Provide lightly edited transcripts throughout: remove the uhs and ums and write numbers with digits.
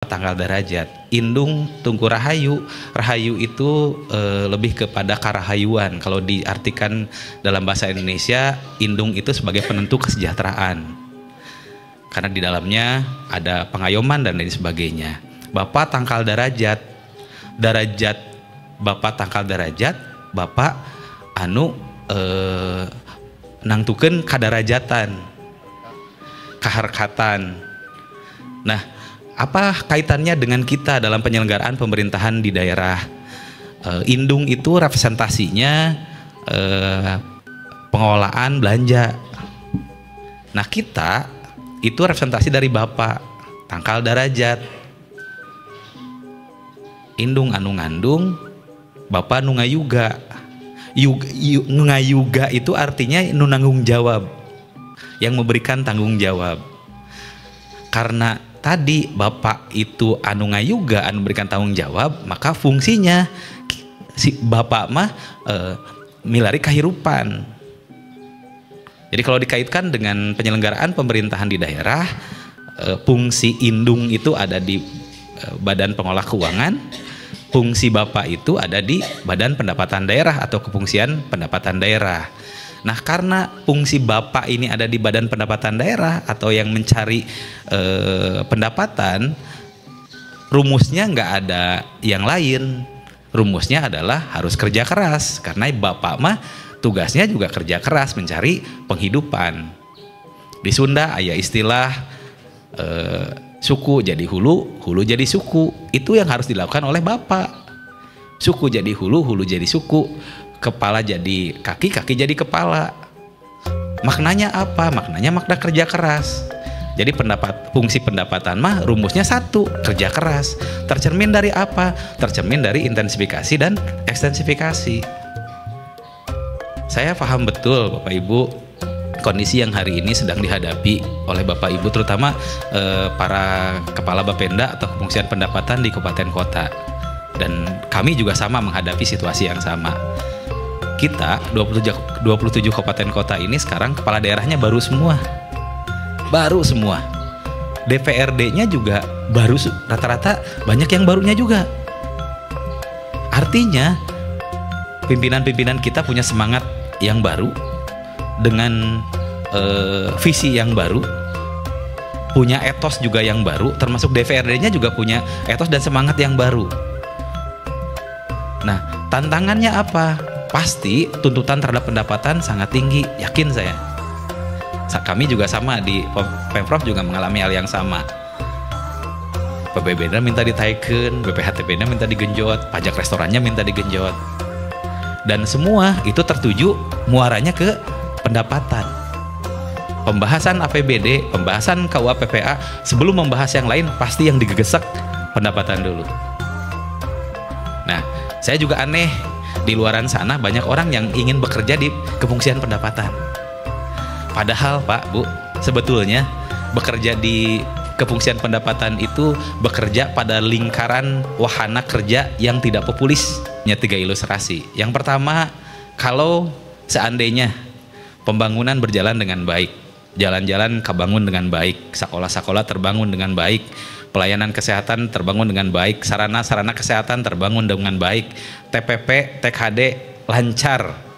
tanggal derajat. Indung tungku rahayu. Rahayu itu lebih kepada karahayuan. Kalau diartikan dalam bahasa Indonesia, indung itu sebagai penentu kesejahteraan. Karena di dalamnya ada pengayoman dan lain sebagainya. Bapak tangkal derajat. Derajat Bapak tangkal derajat, Bapak anu nangtukeun kadarajatan, kaharkatan. Nah, apa kaitannya dengan kita dalam penyelenggaraan pemerintahan di daerah? Indung itu representasinya pengelolaan belanja. Nah, kita itu representasi dari Bapak tangkal derajat. Indung anu ngandung, Bapak nu ngayuga. Ngayuga itu artinya nu nanggung jawab, yang memberikan tanggung jawab. Karena tadi Bapak itu anu ngayuga, anu memberikan tanggung jawab, maka fungsinya si Bapak mah milari kahirupan. Jadi kalau dikaitkan dengan penyelenggaraan pemerintahan di daerah, fungsi indung itu ada di Badan Pengelola Keuangan, fungsi Bapak itu ada di Badan Pendapatan Daerah atau Kefungsian Pendapatan Daerah. Nah, karena fungsi Bapak ini ada di Badan Pendapatan Daerah atau yang mencari pendapatan, rumusnya nggak ada yang lain. Rumusnya adalah harus kerja keras, karena Bapak mah tugasnya juga kerja keras mencari penghidupan. Di Sunda ada istilah suku jadi hulu, hulu jadi suku. Itu yang harus dilakukan oleh Bapak. Suku jadi hulu, hulu jadi suku. Kepala jadi kaki, kaki jadi kepala. Maknanya apa? Maknanya makna kerja keras. Jadi fungsi pendapatan mah rumusnya satu, kerja keras. Tercermin dari apa? Tercermin dari intensifikasi dan ekstensifikasi. Saya paham betul Bapak Ibu kondisi yang hari ini sedang dihadapi oleh Bapak Ibu, terutama para kepala Bapenda atau Kefungsian Pendapatan di kabupaten kota. Dan kami juga sama menghadapi situasi yang sama. Kita 27 kabupaten kota ini sekarang kepala daerahnya baru semua. Baru semua. DPRD-nya juga baru, rata-rata banyak yang barunya juga. Artinya pimpinan-pimpinan kita punya semangat yang baru, dengan visi yang baru, punya etos juga yang baru, termasuk DPRD-nya juga punya etos dan semangat yang baru. Nah, tantangannya apa? Pasti tuntutan terhadap pendapatan sangat tinggi, yakin saya. Kami juga sama di Pemprov juga mengalami hal yang sama. PBB-nya minta ditaikkan, BPHTP-nya minta digenjot, pajak restorannya minta digenjot. Dan semua itu tertuju muaranya ke pendapatan. Pembahasan APBD, pembahasan KUA PPA, sebelum membahas yang lain pasti yang digesek pendapatan dulu. Nah, saya juga aneh, di luaran sana banyak orang yang ingin bekerja di kefungsian pendapatan. Padahal Pak, Bu, sebetulnya bekerja di kefungsian pendapatan itu bekerja pada lingkaran wahana kerja yang tidak populis. Nya 3 ilustrasi. Yang pertama, kalau seandainya pembangunan berjalan dengan baik, jalan-jalan kebangun dengan baik, sekolah-sekolah terbangun dengan baik, pelayanan kesehatan terbangun dengan baik, sarana-sarana kesehatan terbangun dengan baik, TPP, TKD lancar.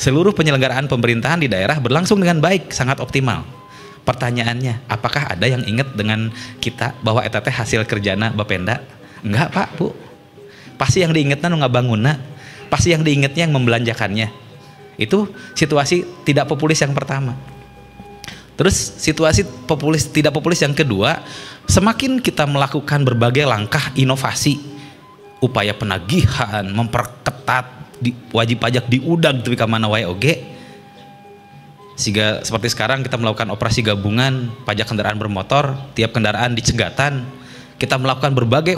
Seluruh penyelenggaraan pemerintahan di daerah berlangsung dengan baik, sangat optimal. Pertanyaannya, apakah ada yang ingat dengan kita bahwa eta teh hasil kerjana Bapenda? Enggak Pak, Bu. Pasti yang diingetnya nu ngabangunna, pasti yang diingetnya yang membelanjakannya. Itu situasi tidak populis yang pertama. Terus situasi tidak populis yang kedua, semakin kita melakukan berbagai langkah inovasi, upaya penagihan, memperketat wajib pajak diudag tapi kamana wae oge. Seperti sekarang kita melakukan operasi gabungan pajak kendaraan bermotor, tiap kendaraan dicegatan. Kita melakukan berbagai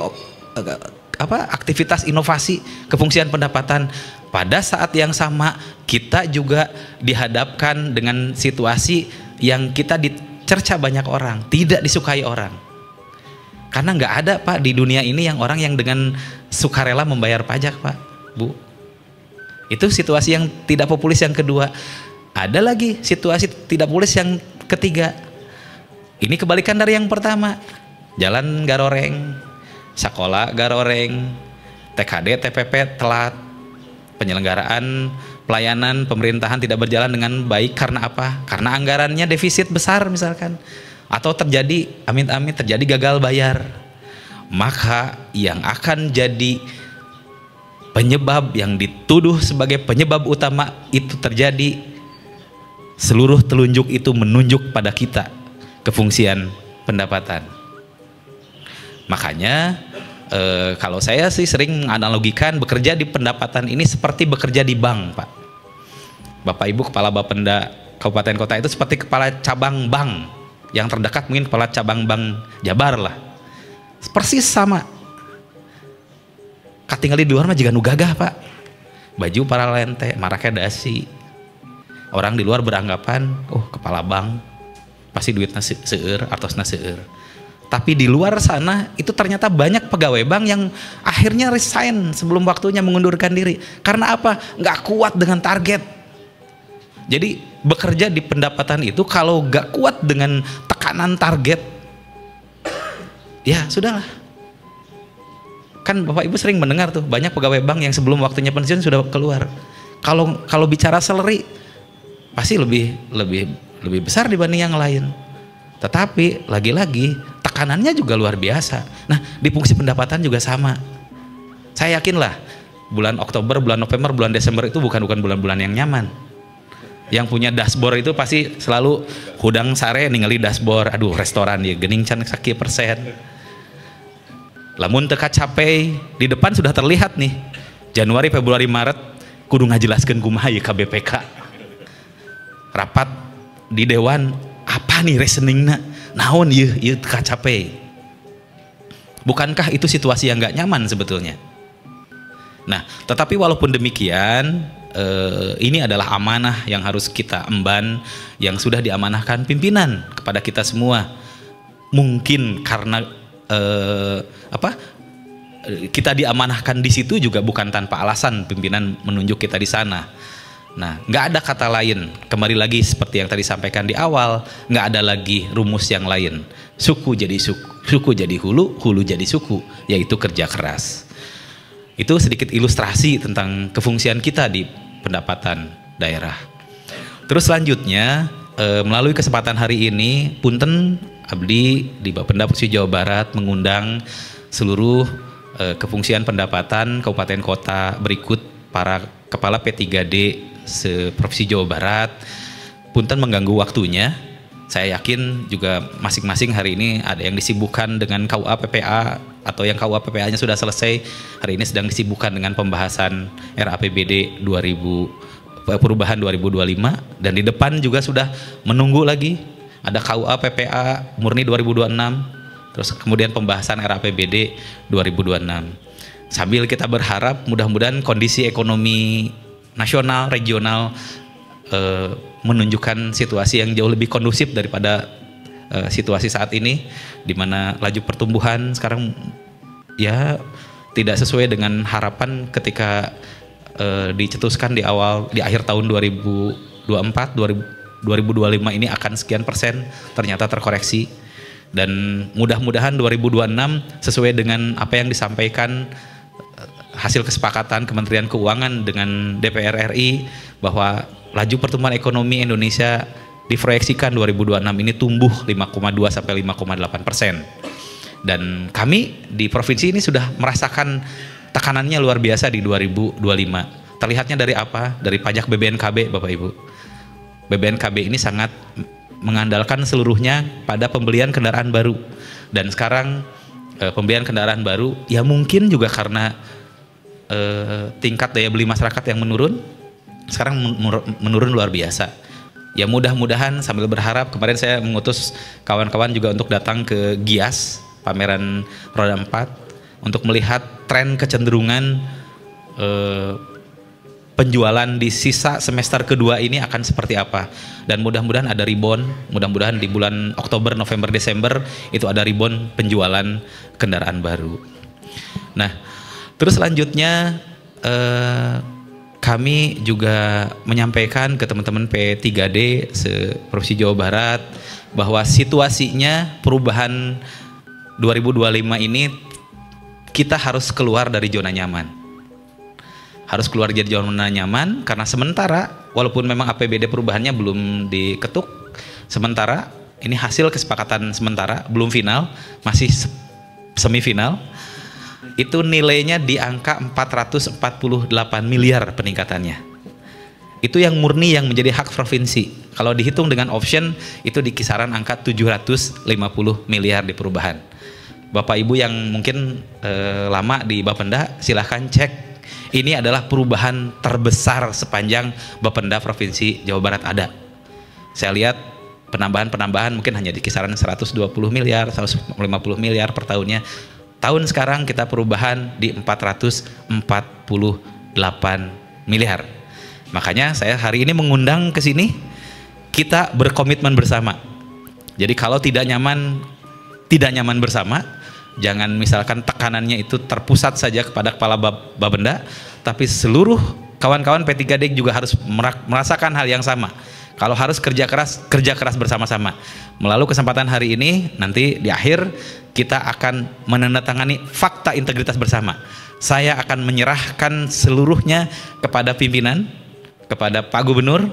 aktivitas inovasi kefungsian pendapatan. Pada saat yang sama kita juga dihadapkan dengan situasi yang kita dicerca banyak orang, tidak disukai orang. Karena nggak ada Pak di dunia ini orang yang dengan sukarela membayar pajak Pak, Bu. Itu situasi yang tidak populis yang kedua. Ada lagi situasi tidak populis yang ketiga. Ini kebalikan dari yang pertama. jalan garoreng, sekolah garoreng, TKD, TPP telat, penyelenggaraan pelayanan pemerintahan tidak berjalan dengan baik karena apa? Karena anggarannya defisit besar misalkan, atau terjadi amit-amit terjadi gagal bayar. Maka yang akan jadi penyebab yang dituduh sebagai penyebab utama itu terjadi, seluruh telunjuk itu menunjuk pada kita, kefungsian pendapatan. Makanya kalau saya sih sering menganalogikan bekerja di pendapatan ini seperti bekerja di bank, Pak. Bapak Ibu kepala Bapenda kabupaten kota itu seperti kepala cabang bank yang terdekat, mungkin kepala cabang bank Jabar lah. Persis sama. Katingali di luar mah juga nu gagah, Pak. Baju para lente, marake dasi. Orang di luar beranggapan, oh kepala bank pasti duitnya seueur, artosna seueur. Tapi di luar sana itu ternyata banyak pegawai bank yang akhirnya resign sebelum waktunya, mengundurkan diri. Karena apa? Nggak kuat dengan target. Jadi bekerja di pendapatan itu kalau nggak kuat dengan tekanan target, ya sudahlah. Kan Bapak Ibu sering mendengar tuh banyak pegawai bank yang sebelum waktunya pensiun sudah keluar. Kalau bicara salary pasti lebih besar dibanding yang lain. Tetapi lagi-lagi tekanannya juga luar biasa. Nah, di fungsi pendapatan juga sama. Saya yakinlah bulan Oktober, bulan November, bulan Desember itu bukan bulan-bulan yang nyaman. Yang punya dashboard itu pasti selalu hudang sare ningali dashboard. Aduh, restoran ya geuning can sakieu persen. Lamun teu kacapai, di depan sudah terlihat nih. Januari, Februari, Maret kudu ngajelaskeun kumaha ieu ka BPK. Rapat di dewan, apa nih reasoningna? Naon ieu kacapai? Bukankah itu situasi yang nggak nyaman sebetulnya? Nah, tetapi walaupun demikian, ini adalah amanah yang harus kita emban, yang sudah diamanahkan pimpinan kepada kita semua. Mungkin karena kita diamanahkan di situ juga bukan tanpa alasan pimpinan menunjuk kita di sana. Nah, nggak ada kata lain. Kembali lagi seperti yang tadi sampaikan di awal, nggak ada lagi rumus yang lain. Suku jadi suku jadi hulu, hulu jadi suku, yaitu kerja keras. Itu sedikit ilustrasi tentang kefungsian kita di pendapatan daerah. Terus selanjutnya, melalui kesempatan hari ini, punten abdi di Bapenda Provinsi Jawa Barat mengundang seluruh kefungsian pendapatan kabupaten kota berikut para kepala P3D se-Provinsi Jawa Barat. Punten mengganggu waktunya. Saya yakin juga masing-masing hari ini ada yang disibukkan dengan KUA PPA atau yang KUA PPA-nya sudah selesai. Hari ini sedang disibukkan dengan pembahasan RAPBD perubahan 2025, dan di depan juga sudah menunggu lagi ada KUA PPA murni 2026, terus kemudian pembahasan RAPBD 2026. Sambil kita berharap mudah-mudahan kondisi ekonomi nasional, regional menunjukkan situasi yang jauh lebih kondusif daripada situasi saat ini, di mana laju pertumbuhan sekarang ya tidak sesuai dengan harapan ketika dicetuskan di akhir tahun 2024, 2025 ini akan sekian persen, ternyata terkoreksi. Dan mudah-mudahan 2026 sesuai dengan apa yang disampaikan hasil kesepakatan Kementerian Keuangan dengan DPR RI, bahwa laju pertumbuhan ekonomi Indonesia diproyeksikan 2026 ini tumbuh 5,2 sampai 5,8%. Dan kami di provinsi ini sudah merasakan tekanannya luar biasa di 2025. Terlihatnya dari apa? Dari pajak BBNKB, Bapak Ibu. BBNKB ini sangat mengandalkan seluruhnya pada pembelian kendaraan baru. Dan sekarang pembelian kendaraan baru ya mungkin juga karena tingkat daya beli masyarakat yang menurun, sekarang menurun luar biasa. Ya mudah-mudahan sambil berharap, kemarin saya mengutus kawan-kawan juga untuk datang ke GIAS, pameran roda 4, untuk melihat tren kecenderungan penjualan di sisa semester kedua ini akan seperti apa. Dan mudah-mudahan ada rebound, mudah-mudahan di bulan Oktober, November, Desember itu ada rebound penjualan kendaraan baru. Nah, terus selanjutnya kami juga menyampaikan ke teman-teman P3D se-Provinsi Jawa Barat bahwa situasinya perubahan 2025 ini kita harus keluar dari zona nyaman. Harus keluar dari zona nyaman karena sementara walaupun memang APBD perubahannya belum diketuk, sementara ini hasil kesepakatan sementara, belum final, masih semifinal. Itu nilainya di angka 448 miliar peningkatannya. Itu yang murni yang menjadi hak provinsi. Kalau dihitung dengan option itu di kisaran angka 750 miliar di perubahan. Bapak Ibu yang mungkin lama di Bapenda silahkan cek. Ini adalah perubahan terbesar sepanjang Bapenda Provinsi Jawa Barat ada. Saya lihat penambahan mungkin hanya di kisaran 120 miliar, 150 miliar per tahunnya. Tahun sekarang kita perubahan di 448 miliar. Makanya saya hari ini mengundang ke sini, kita berkomitmen bersama. Jadi kalau tidak nyaman bersama, jangan misalkan tekanannya itu terpusat saja kepada kepala Bapenda, tapi seluruh kawan-kawan P3D juga harus merasakan hal yang sama. Kalau harus kerja keras bersama-sama. Melalui kesempatan hari ini, nanti di akhir kita akan menandatangani fakta integritas bersama. Saya akan menyerahkan seluruhnya kepada pimpinan, kepada Pak Gubernur.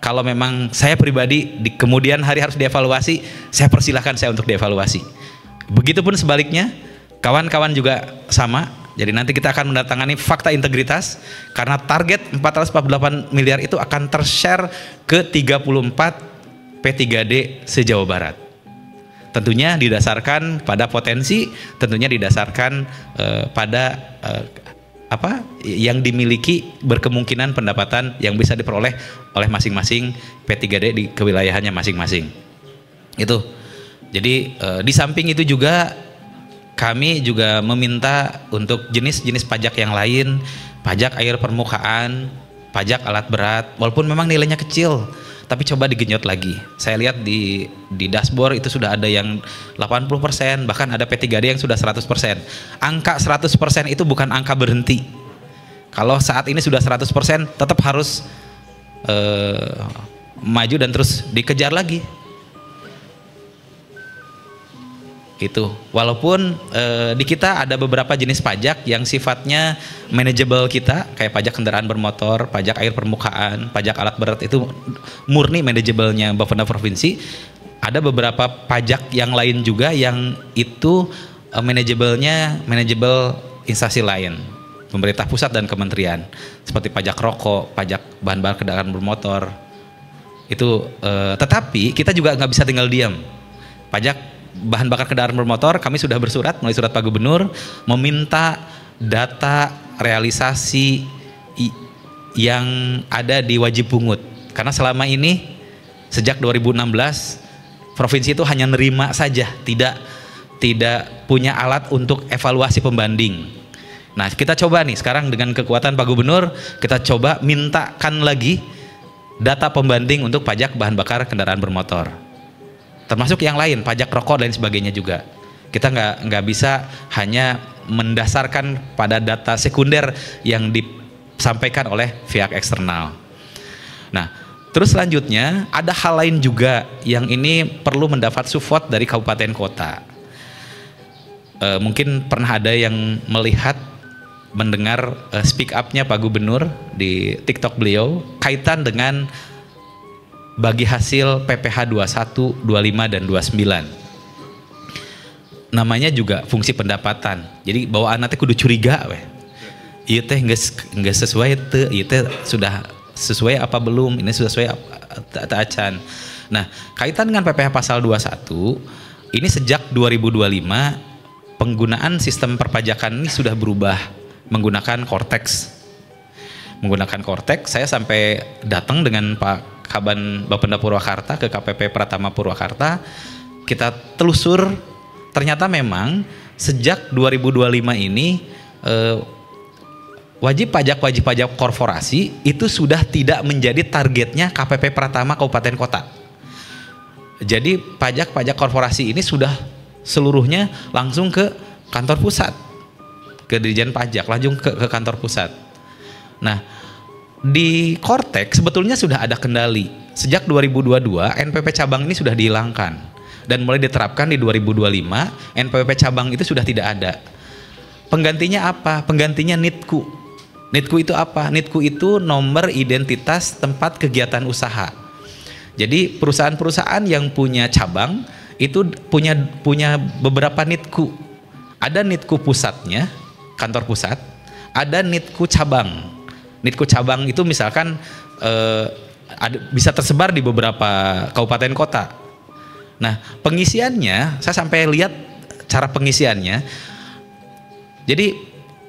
Kalau memang saya pribadi di kemudian hari harus dievaluasi, saya persilahkan saya untuk dievaluasi. Begitupun sebaliknya, kawan-kawan juga sama. Jadi nanti kita akan mendatangani fakta integritas karena target 448 miliar itu akan tershare ke 34 P3D se-Jawa Barat. Tentunya didasarkan pada potensi, tentunya didasarkan pada apa yang dimiliki berkemungkinan pendapatan yang bisa diperoleh oleh masing-masing P3D di kewilayahannya masing-masing. Itu. Jadi di samping itu juga kami juga meminta untuk jenis-jenis pajak yang lain, pajak air permukaan, pajak alat berat, walaupun memang nilainya kecil, tapi coba digenjot lagi. Saya lihat di dashboard itu sudah ada yang 80%, bahkan ada P3D yang sudah 100%. Angka 100% itu bukan angka berhenti. Kalau saat ini sudah 100%, tetap harus maju dan terus dikejar lagi. Itu walaupun di kita ada beberapa jenis pajak yang sifatnya manageable kita, kayak pajak kendaraan bermotor, pajak air permukaan, pajak alat berat, itu murni manageable-nya Bapenda Provinsi. Ada beberapa pajak yang lain juga yang itu manageable instansi lain, pemerintah pusat dan kementerian, seperti pajak rokok, pajak bahan bakar kendaraan bermotor. Itu tetapi kita juga nggak bisa tinggal diam. Pajak bahan bakar kendaraan bermotor, kami sudah bersurat melalui surat Pak Gubernur meminta data realisasi yang ada di wajib pungut, karena selama ini sejak 2016 provinsi itu hanya nerima saja, tidak punya alat untuk evaluasi pembanding. Nah, kita coba nih sekarang dengan kekuatan Pak Gubernur, kita coba mintakan lagi data pembanding untuk pajak bahan bakar kendaraan bermotor, termasuk yang lain, pajak rokok dan sebagainya juga. Kita nggak bisa hanya mendasarkan pada data sekunder yang disampaikan oleh pihak eksternal. Nah, terus selanjutnya ada hal lain juga yang ini perlu mendapat support dari kabupaten kota. Mungkin pernah ada yang mendengar speak up-nya Pak Gubernur di TikTok beliau kaitan dengan bagi hasil PPh 21, 25 dan 29. Namanya juga fungsi pendapatan. Jadi bawaan nanti kudu curiga weh. Ieu teh geus sesuai teu, ieu teh sudah sesuai apa belum? Ini sudah sesuai apa acan. Nah, kaitan dengan PPh pasal 21, ini sejak 2025 penggunaan sistem perpajakan ini sudah berubah menggunakan Cortex. Menggunakan Cortex, saya sampai datang dengan Pak Kaban Bapenda Purwakarta ke KPP Pratama Purwakarta, kita telusur, ternyata memang sejak 2025 ini wajib pajak korporasi itu sudah tidak menjadi targetnya KPP Pratama Kabupaten Kota. Jadi pajak korporasi ini sudah seluruhnya langsung ke kantor pusat, ke Dirjen Pajak, langsung ke kantor pusat. Nah, di Cortex sebetulnya sudah ada kendali. Sejak 2022 NPP cabang ini sudah dihilangkan. dan mulai diterapkan di 2025, NPWP cabang itu sudah tidak ada. Penggantinya apa? Penggantinya NITKU. NITKU itu apa? NITKU itu nomor identitas tempat kegiatan usaha. Jadi perusahaan-perusahaan yang punya cabang itu punya beberapa NITKU. Ada NITKU pusatnya, kantor pusat, ada NITKU cabang. NITKU cabang itu misalkan bisa tersebar di beberapa kabupaten kota. Nah, pengisiannya saya sampai lihat cara pengisiannya. Jadi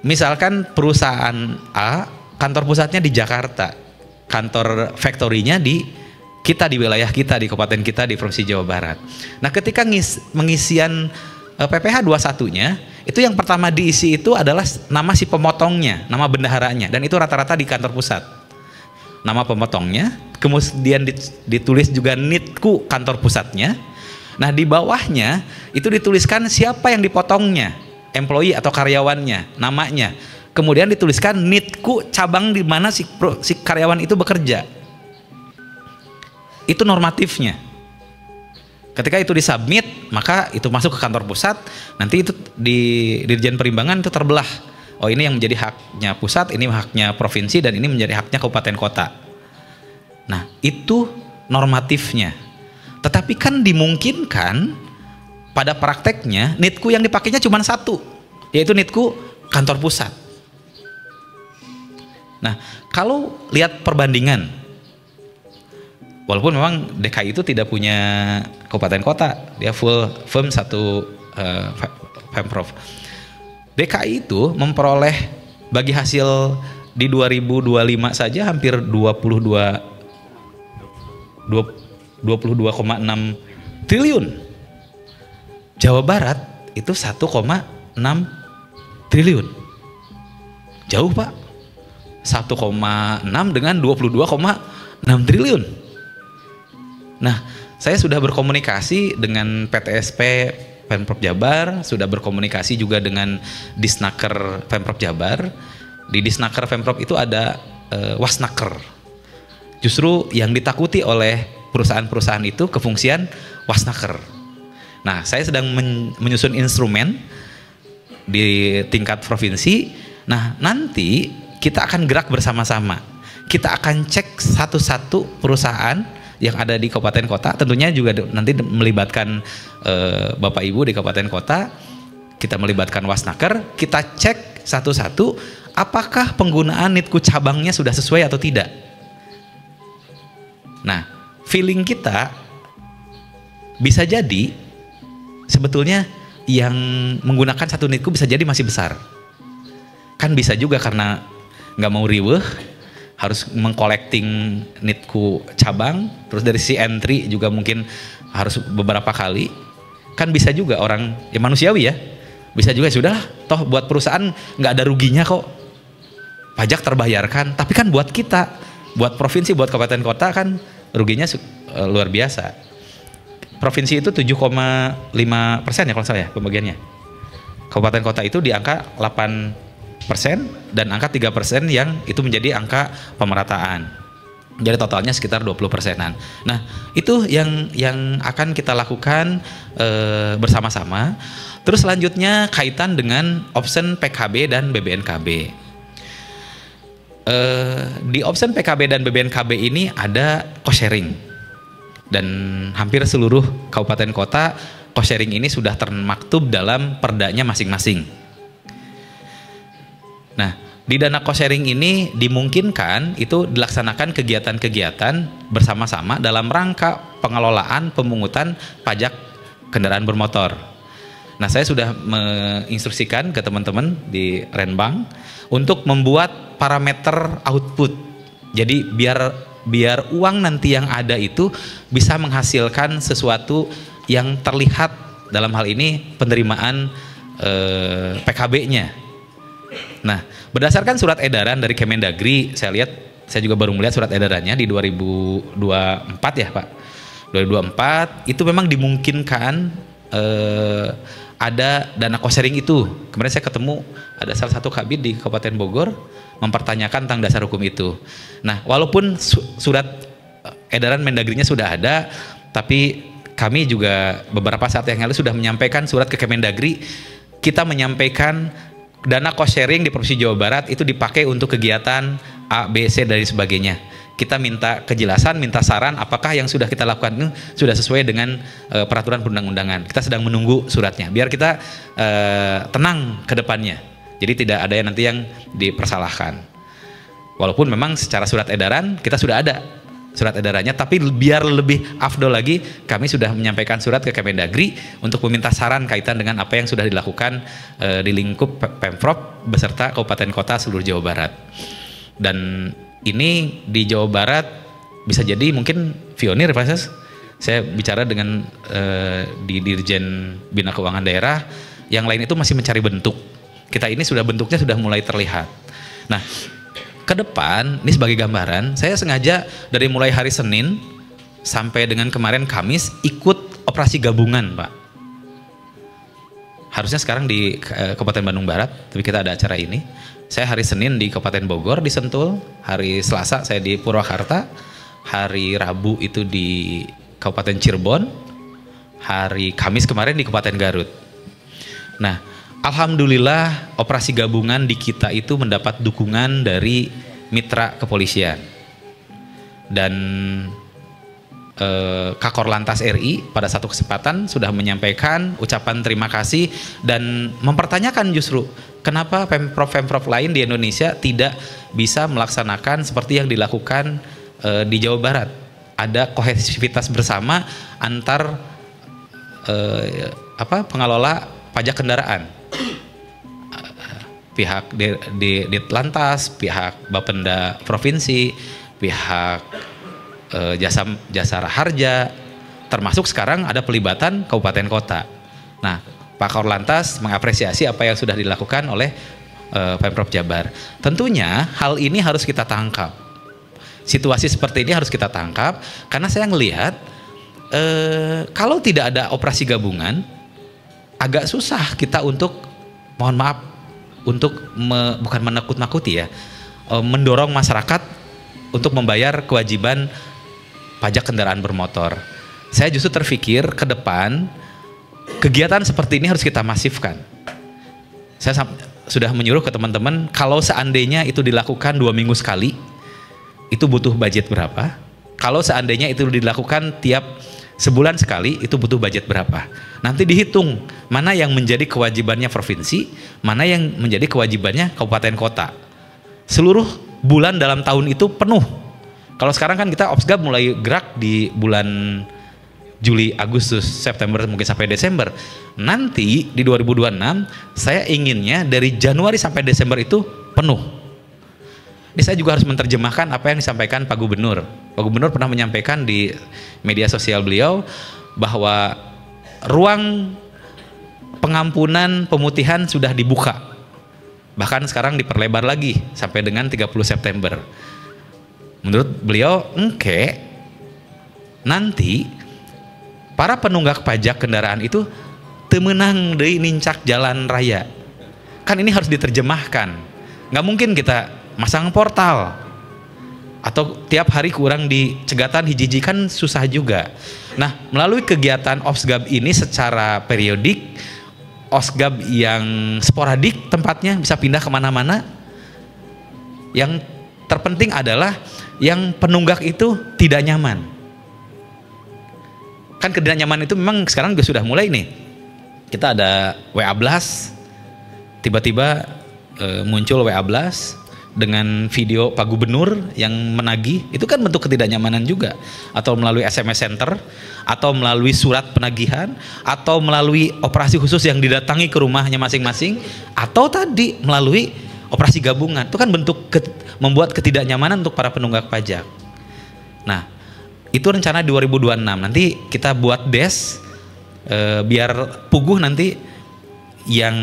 misalkan perusahaan A kantor pusatnya di Jakarta, kantor factory-nya di wilayah kita, di kabupaten kita, di Provinsi Jawa Barat. Nah, ketika pengisian PPh 21-nya itu yang pertama diisi itu adalah nama si pemotongnya, nama bendaharanya, dan itu rata-rata di kantor pusat. Nama pemotongnya, kemudian ditulis juga NITKU kantor pusatnya. Nah, di bawahnya itu dituliskan siapa yang dipotongnya, employee atau karyawannya, namanya. Kemudian dituliskan NITKU cabang di mana si karyawan itu bekerja. Itu normatifnya. Ketika itu disubmit, maka itu masuk ke kantor pusat. Nanti itu di Dirjen Perimbangan itu terbelah. Oh, ini yang menjadi haknya pusat, ini haknya provinsi, dan ini menjadi haknya kabupaten kota. Nah, itu normatifnya. Tetapi kan dimungkinkan pada prakteknya NITKU yang dipakainya cuma satu, yaitu NITKU kantor pusat. Nah, kalau lihat perbandingan, walaupun memang DKI itu tidak punya kabupaten kota, dia full firm satu Pemprov. DKI itu memperoleh bagi hasil di 2025 saja hampir 22,6 triliun. Jawa Barat itu 1,6 triliun. Jauh, Pak. 1,6 dengan 22,6 triliun. Nah, saya sudah berkomunikasi dengan PTSP Pemprov Jabar, sudah berkomunikasi juga dengan Disnaker Pemprov Jabar. Di Disnaker Pemprov itu ada Wasnaker. Justru yang ditakuti oleh perusahaan-perusahaan itu kefungsian Wasnaker. Nah, saya sedang menyusun instrumen di tingkat provinsi. Nah, nanti kita akan gerak bersama-sama. Kita akan cek satu-satu perusahaan yang ada di kabupaten kota, tentunya juga nanti melibatkan Bapak Ibu di kabupaten kota, kita melibatkan Wasnaker, kita cek satu-satu apakah penggunaan NITKU cabangnya sudah sesuai atau tidak. Nah, feeling kita bisa jadi sebetulnya yang menggunakan satu NITKU bisa jadi masih besar. Kan bisa juga karena nggak mau riweuh, harus mengcollecting NITKU cabang, terus dari si entry juga mungkin harus beberapa kali. Kan bisa juga orang, ya manusiawi ya, bisa juga sudah toh buat perusahaan nggak ada ruginya kok, pajak terbayarkan. Tapi kan buat kita, buat provinsi, buat kabupaten kota kan ruginya luar biasa. Provinsi itu 7,5% ya kalau saya pembagiannya. Kabupaten kota itu di angka 8% dan angka 3% yang itu menjadi angka pemerataan. Jadi totalnya sekitar 20%-an. Nah, itu yang akan kita lakukan bersama-sama. Terus selanjutnya kaitan dengan option PKB dan BBNKB. Di option PKB dan BBNKB ini ada cost sharing. Dan hampir seluruh kabupaten kota cost sharing ini sudah termaktub dalam perdanya masing-masing. Nah, di dana cost sharing ini dimungkinkan itu dilaksanakan kegiatan-kegiatan bersama-sama dalam rangka pengelolaan pemungutan pajak kendaraan bermotor. Nah, saya sudah menginstruksikan ke teman-teman di Renbang untuk membuat parameter output. Jadi biar uang nanti yang ada itu bisa menghasilkan sesuatu yang terlihat, dalam hal ini penerimaan PKB-nya. Nah, berdasarkan surat edaran dari Kemendagri, saya juga baru melihat surat edarannya di 2024 ya Pak. 2024 itu memang dimungkinkan ada dana cost sharing itu. Kemarin saya ketemu ada salah satu kabid di Kabupaten Bogor mempertanyakan tentang dasar hukum itu. Nah, walaupun surat edaran Mendagrinya sudah ada, tapi kami juga beberapa saat yang lalu sudah menyampaikan surat ke Kemendagri. Kita menyampaikan dana cost sharing di Provinsi Jawa Barat itu dipakai untuk kegiatan A, B, C, dan sebagainya. Kita minta kejelasan, minta saran apakah yang sudah kita lakukan ini sudah sesuai dengan peraturan perundang-undangan. Kita sedang menunggu suratnya biar kita tenang ke depannya. Jadi tidak ada yang nanti yang dipersalahkan. Walaupun memang secara surat edaran kita sudah ada surat edarannya, tapi biar lebih afdol lagi kami sudah menyampaikan surat ke Kemendagri untuk meminta saran kaitan dengan apa yang sudah dilakukan di lingkup Pemprov beserta kabupaten kota seluruh Jawa Barat. Dan ini di Jawa Barat bisa jadi mungkin pionir Pak Ses. Saya bicara dengan di Dirjen Bina Keuangan Daerah, yang lain itu masih mencari bentuk. Kita ini sudah bentuknya sudah mulai terlihat. Nah, ke depan ini sebagai gambaran, saya sengaja dari mulai hari Senin sampai dengan kemarin Kamis ikut operasi gabungan, Pak. Harusnya sekarang di Kabupaten Bandung Barat, tapi kita ada acara ini. Saya hari Senin di Kabupaten Bogor di Sentul, hari Selasa saya di Purwakarta, hari Rabu itu di Kabupaten Cirebon, hari Kamis kemarin di Kabupaten Garut. Nah, alhamdulillah operasi gabungan di kita itu mendapat dukungan dari mitra kepolisian dan Kakor Lantas RI pada satu kesempatan sudah menyampaikan ucapan terima kasih dan mempertanyakan justru kenapa pemprov lain di Indonesia tidak bisa melaksanakan seperti yang dilakukan di Jawa Barat. Ada kohesivitas bersama antar pengelola pajak kendaraan, pihak di Lantas, pihak Bapenda Provinsi, pihak jasa harja, termasuk sekarang ada pelibatan kabupaten kota. Nah, Pak Korlantas mengapresiasi apa yang sudah dilakukan oleh Pemprov Jabar. Tentunya hal ini harus kita tangkap. Situasi seperti ini harus kita tangkap karena saya melihat kalau tidak ada operasi gabungan agak susah kita untuk, mohon maaf, untuk bukan menakut-nakuti ya, mendorong masyarakat untuk membayar kewajiban pajak kendaraan bermotor. Saya justru terpikir ke depan kegiatan seperti ini harus kita masifkan. Saya sudah menyuruh ke teman-teman kalau seandainya itu dilakukan 2 minggu sekali, itu butuh budget berapa? Kalau seandainya itu dilakukan tiap sebulan sekali, itu butuh budget berapa? Nanti dihitung mana yang menjadi kewajibannya provinsi, mana yang menjadi kewajibannya kabupaten kota. Seluruh bulan dalam tahun itu penuh. Kalau sekarang kan kita Opsgab mulai gerak di bulan Juli, Agustus, September, mungkin sampai Desember. Nanti di 2026 saya inginnya dari Januari sampai Desember itu penuh. Ini saya juga harus menerjemahkan apa yang disampaikan Pak Gubernur. Pak Gubernur pernah menyampaikan di media sosial beliau bahwa ruang pengampunan pemutihan sudah dibuka. Bahkan sekarang diperlebar lagi sampai dengan 30 September. Menurut beliau, nanti para penunggak pajak kendaraan itu temenang dari nincak jalan raya. Kan ini harus diterjemahkan. Nggak mungkin kita masang portal atau tiap hari kurang di cegatan hiji-hiji, kan susah juga. Nah, melalui kegiatan Opsgab ini secara periodik, Opsgab yang sporadik tempatnya bisa pindah kemana-mana. Yang terpenting adalah yang penunggak itu tidak nyaman. Kan ketidaknyaman itu memang sekarang juga sudah mulai nih. Kita ada WA Blast, tiba-tiba muncul WA Blast dengan video Pak Gubernur yang menagih, itu kan bentuk ketidaknyamanan juga. Atau melalui SMS Center, atau melalui surat penagihan, atau melalui operasi khusus yang didatangi ke rumahnya masing-masing, atau tadi melalui operasi gabungan. Itu kan bentuk membuat ketidaknyamanan untuk para penunggak pajak. Nah, itu rencana 2026. Nanti kita buat des biar puguh nanti yang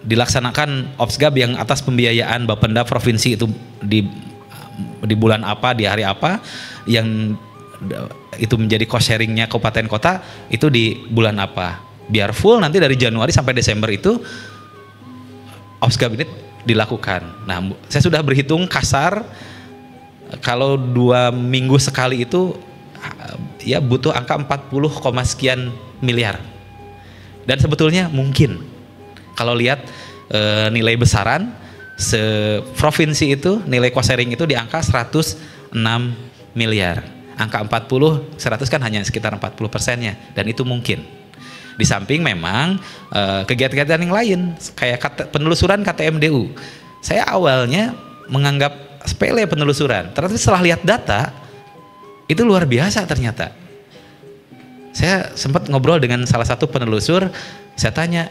dilaksanakan Opsgab yang atas pembiayaan Bapenda Provinsi itu di bulan apa, di hari apa, yang itu menjadi cost sharingnya kabupaten kota itu di bulan apa. Biar full nanti dari Januari sampai Desember itu Opsgab ini dilakukan. Nah, saya sudah berhitung kasar kalau 2 minggu sekali itu ya butuh angka 40, sekian miliar. Dan sebetulnya mungkin kalau lihat nilai besaran seprovinsi itu, nilai cost sharing itu di angka 106 miliar. Angka 40, 100 kan hanya sekitar 40%-nya, dan itu mungkin. Di samping memang kegiatan-kegiatan yang lain kayak penelusuran KTMDU. Saya awalnya menganggap sepele penelusuran, ternyata setelah lihat data itu luar biasa ternyata. Saya sempat ngobrol dengan salah satu penelusur, saya tanya,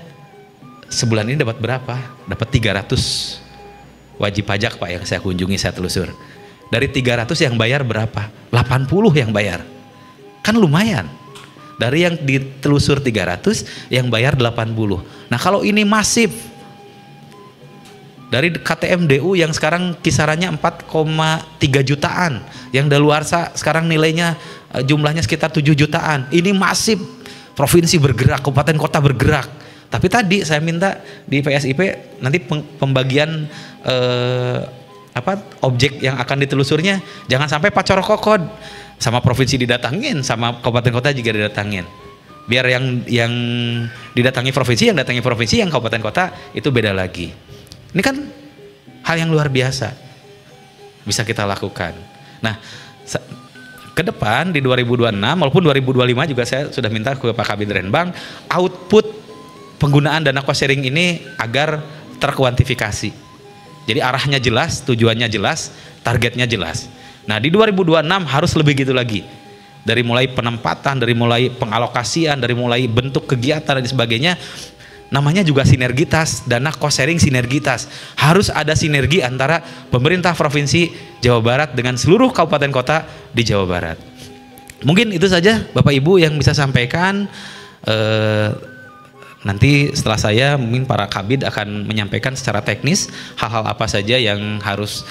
sebulan ini dapat berapa? Dapat 300 wajib pajak Pak yang saya kunjungi, saya telusur. Dari 300 yang bayar berapa? 80 yang bayar. Kan lumayan. Dari yang ditelusur 300, yang bayar 80. Nah kalau ini masif, dari KTMDU yang sekarang kisarannya 4,3 jutaan, yang daluarsa sekarang nilainya jumlahnya sekitar 7 jutaan. Ini masif, provinsi bergerak, kabupaten kota bergerak. Tapi tadi saya minta di PSIP nanti pembagian objek yang akan ditelusurnya jangan sampai pacor kokod, sama provinsi didatangin, sama kabupaten kota juga didatangin. Biar yang didatangi provinsi, yang datangi provinsi, yang kabupaten kota itu beda lagi. Ini kan hal yang luar biasa bisa kita lakukan. Nah, ke depan di 2026 maupun 2025 juga saya sudah minta ke Pak Kabid Renbang output penggunaan dana cost sharing ini agar terkuantifikasi. Jadi arahnya jelas, tujuannya jelas, targetnya jelas. Nah, di 2026 harus lebih gitu lagi. Dari mulai penempatan, dari mulai pengalokasian, dari mulai bentuk kegiatan dan sebagainya. Namanya juga sinergitas, dana cost sharing sinergitas. Harus ada sinergi antara pemerintah provinsi Jawa Barat dengan seluruh kabupaten kota di Jawa Barat. Mungkin itu saja Bapak Ibu yang bisa sampaikan. Nanti setelah saya mungkin para kabid akan menyampaikan secara teknis hal-hal apa saja yang harus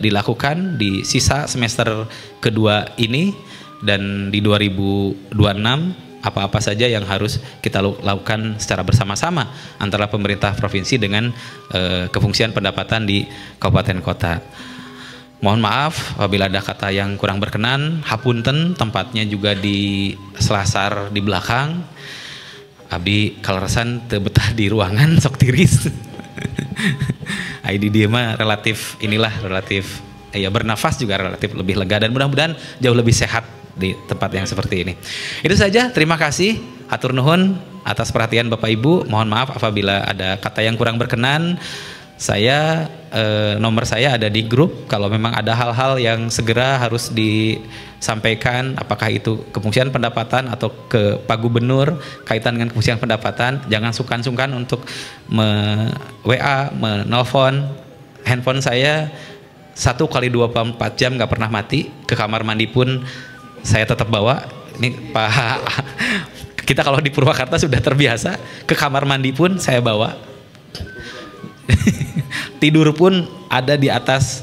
dilakukan di sisa semester kedua ini, dan di 2026 apa-apa saja yang harus kita lakukan secara bersama-sama antara pemerintah provinsi dengan kefungsian pendapatan di kabupaten kota. Mohon maaf apabila ada kata yang kurang berkenan, hapunten, tempatnya juga di Selasar di belakang. Abdi kaleresan teu betah di ruangan sok tiris. ID dia mah relatif ya bernafas juga relatif lebih lega, dan mudah-mudahan jauh lebih sehat di tempat yang seperti ini. Itu saja, terima kasih, hatur nuhun atas perhatian Bapak Ibu. Mohon maaf apabila ada kata yang kurang berkenan. Saya nomor saya ada di grup. Kalau memang ada hal-hal yang segera harus disampaikan, apakah itu kefungsian pendapatan atau ke Pak Gubernur kaitan dengan kefungsian pendapatan, jangan sungkan-sungkan untuk WA, menelpon. Handphone saya 1x24 jam nggak pernah mati. Ke kamar mandi pun saya tetap bawa. Ini Pak, kita kalau di Purwakarta sudah terbiasa, ke kamar mandi pun saya bawa. Tidur pun ada di atas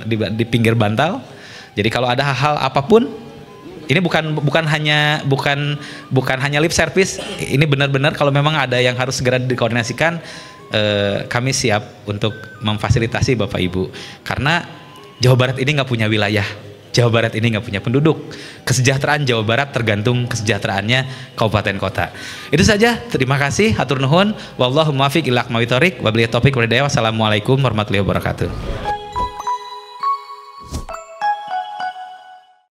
di pinggir bantal. Jadi kalau ada hal-hal apapun, ini bukan hanya lip service. Ini benar-benar kalau memang ada yang harus segera dikoordinasikan, kami siap untuk memfasilitasi Bapak Ibu. Karena Jawa Barat ini nggak punya wilayah. Jawa Barat ini nggak punya penduduk. Kesejahteraan Jawa Barat tergantung kesejahteraannya kabupaten kota. Itu saja, terima kasih, hatur nuhun. Wallahu muwaffiq ila aqwamit thoriq, wabillahi taufiq wal hidayah. Wassalamualaikum warahmatullahi wabarakatuh.